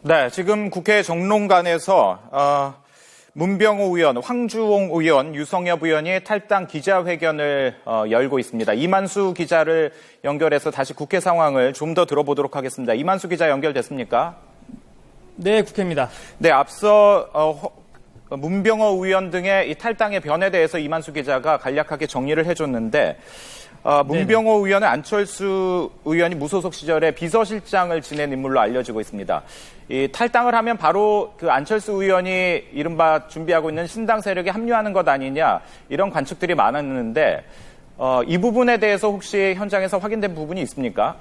네, 지금 국회 정론관에서 문병호 의원, 황주홍 의원, 유성엽 의원이 탈당 기자회견을 열고 있습니다. 이만수 기자를 연결해서 다시 국회 상황을 좀 더 들어보도록 하겠습니다. 이만수 기자 연결됐습니까? 네, 국회입니다. 네, 앞서 문병호 의원 등의 이 탈당의 변에 대해서 이만수 기자가 간략하게 정리를 해줬는데 문병호 의원은 안철수 의원이 무소속 시절에 비서실장을 지낸 인물로 알려지고 있습니다. 이 탈당을 하면 바로 그 안철수 의원이 이른바 준비하고 있는 신당 세력에 합류하는 것 아니냐 이런 관측들이 많았는데 이 부분에 대해서 혹시 현장에서 확인된 부분이 있습니까?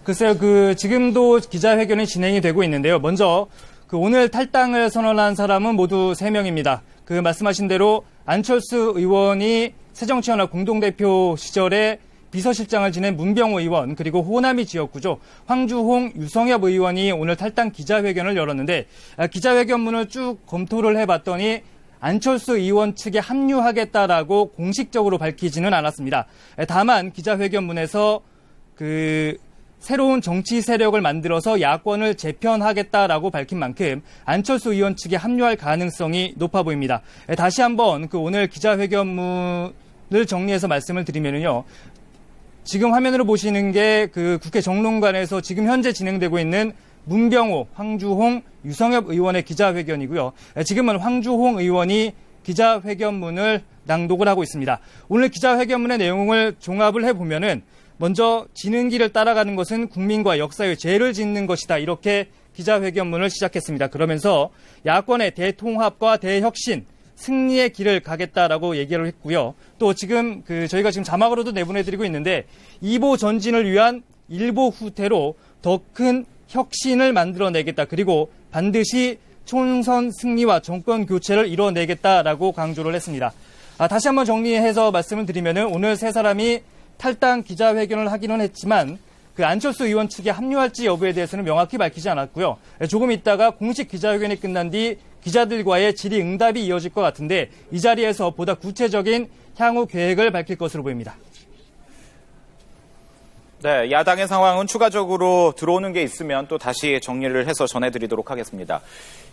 글쎄요, 지금도 기자회견이 진행이 되고 있는데요. 먼저 오늘 탈당을 선언한 사람은 모두 3명입니다. 말씀하신 대로 안철수 의원이 새정치연합 공동대표 시절에 비서실장을 지낸 문병호 의원, 그리고 호남이 지역구죠. 황주홍, 유성엽 의원이 오늘 탈당 기자회견을 열었는데 기자회견문을 쭉 검토를 해봤더니 안철수 의원 측에 합류하겠다라고 공식적으로 밝히지는 않았습니다. 다만 기자회견문에서 새로운 정치 세력을 만들어서 야권을 재편하겠다라고 밝힌 만큼 안철수 의원 측에 합류할 가능성이 높아 보입니다. 다시 한번 오늘 기자회견문을 정리해서 말씀을 드리면요. 지금 화면으로 보시는 게 국회 정론관에서 지금 현재 진행되고 있는 문병호, 황주홍, 유성엽 의원의 기자회견이고요. 지금은 황주홍 의원이 기자회견문을 낭독을 하고 있습니다. 오늘 기자회견문의 내용을 종합을 해보면은 먼저 지는 길을 따라가는 것은 국민과 역사의 죄를 짓는 것이다. 이렇게 기자회견문을 시작했습니다. 그러면서 야권의 대통합과 대혁신, 승리의 길을 가겠다라고 얘기를 했고요. 또 지금 저희가 지금 자막으로도 내보내드리고 있는데 이보 전진을 위한 일보 후퇴로 더 큰 혁신을 만들어내겠다. 그리고 반드시 총선 승리와 정권 교체를 이뤄내겠다라고 강조를 했습니다. 다시 한번 정리해서 말씀을 드리면은 오늘 3사람이 탈당 기자회견을 하기는 했지만 안철수 의원 측에 합류할지 여부에 대해서는 명확히 밝히지 않았고요. 조금 있다가 공식 기자회견이 끝난 뒤 기자들과의 질의응답이 이어질 것 같은데 이 자리에서 보다 구체적인 향후 계획을 밝힐 것으로 보입니다. 네, 야당의 상황은 추가적으로 들어오는 게 있으면 또 다시 정리를 해서 전해드리도록 하겠습니다.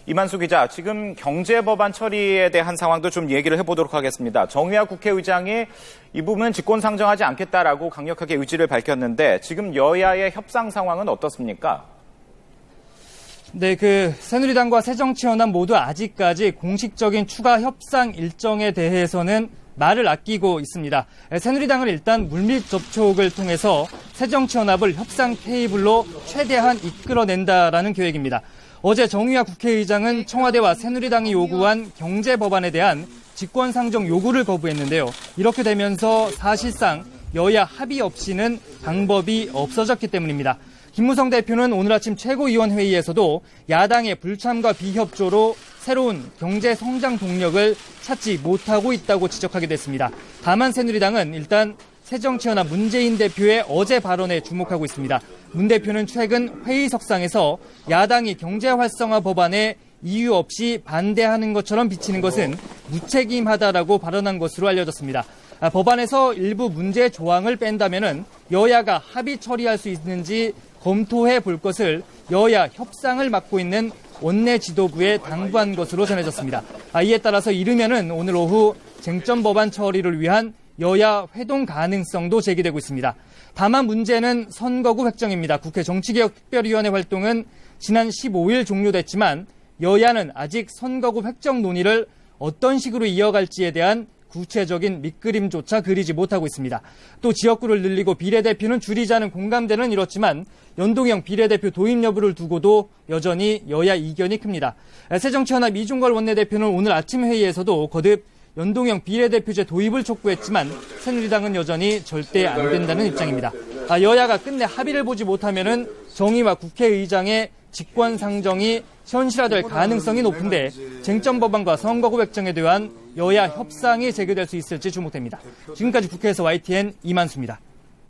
이만수 기자, 지금 경제법안 처리에 대한 상황도 좀 얘기를 해보도록 하겠습니다. 정의학 국회의장이 이 부분은 직권상정하지 않겠다라고 강력하게 의지를 밝혔는데 지금 여야의 협상 상황은 어떻습니까? 네, 새누리당과 새정치연합 모두 아직까지 공식적인 추가 협상 일정에 대해서는 말을 아끼고 있습니다. 새누리당은 일단 물밑 접촉을 통해서 새정치연합을 협상 테이블로 최대한 이끌어낸다라는 계획입니다. 어제 정의학 국회의장은 청와대와 새누리당이 요구한 경제법안에 대한 직권상정 요구를 거부했는데요. 이렇게 되면서 사실상 여야 합의 없이는 방법이 없어졌기 때문입니다. 김무성 대표는 오늘 아침 최고위원회의에서도 야당의 불참과 비협조로 새로운 경제 성장 동력을 찾지 못하고 있다고 지적하게 됐습니다. 다만 새누리당은 일단 새정치연합 문재인 대표의 어제 발언에 주목하고 있습니다. 문 대표는 최근 회의석상에서 야당이 경제 활성화 법안에 이유 없이 반대하는 것처럼 비치는 것은 무책임하다라고 발언한 것으로 알려졌습니다. 법안에서 일부 문제 조항을 뺀다면은 여야가 합의 처리할 수 있는지 검토해 볼 것을 여야 협상을 맡고 있는 원내 지도부에 당부한 것으로 전해졌습니다. 이에 따라서 이르면은 오늘 오후 쟁점 법안 처리를 위한 여야 회동 가능성도 제기되고 있습니다. 다만 문제는 선거구 획정입니다. 국회 정치개혁특별위원회 활동은 지난 15일 종료됐지만 여야는 아직 선거구 획정 논의를 어떤 식으로 이어갈지에 대한 구체적인 밑그림조차 그리지 못하고 있습니다. 또 지역구를 늘리고 비례대표는 줄이자는 공감대는 이렇지만 연동형 비례대표 도입 여부를 두고도 여전히 여야 이견이 큽니다. 새정치연합 이종걸 원내대표는 오늘 아침 회의에서도 거듭 연동형 비례대표제 도입을 촉구했지만 새누리당은 여전히 절대 안 된다는 입장입니다. 여야가 끝내 합의를 보지 못하면은 정의와 국회의장의 직권상정이 현실화될 가능성이 높은데 쟁점 법안과 선거구 획정에 대한 여야 협상이 재개될 수 있을지 주목됩니다. 지금까지 국회에서 YTN 이만수입니다.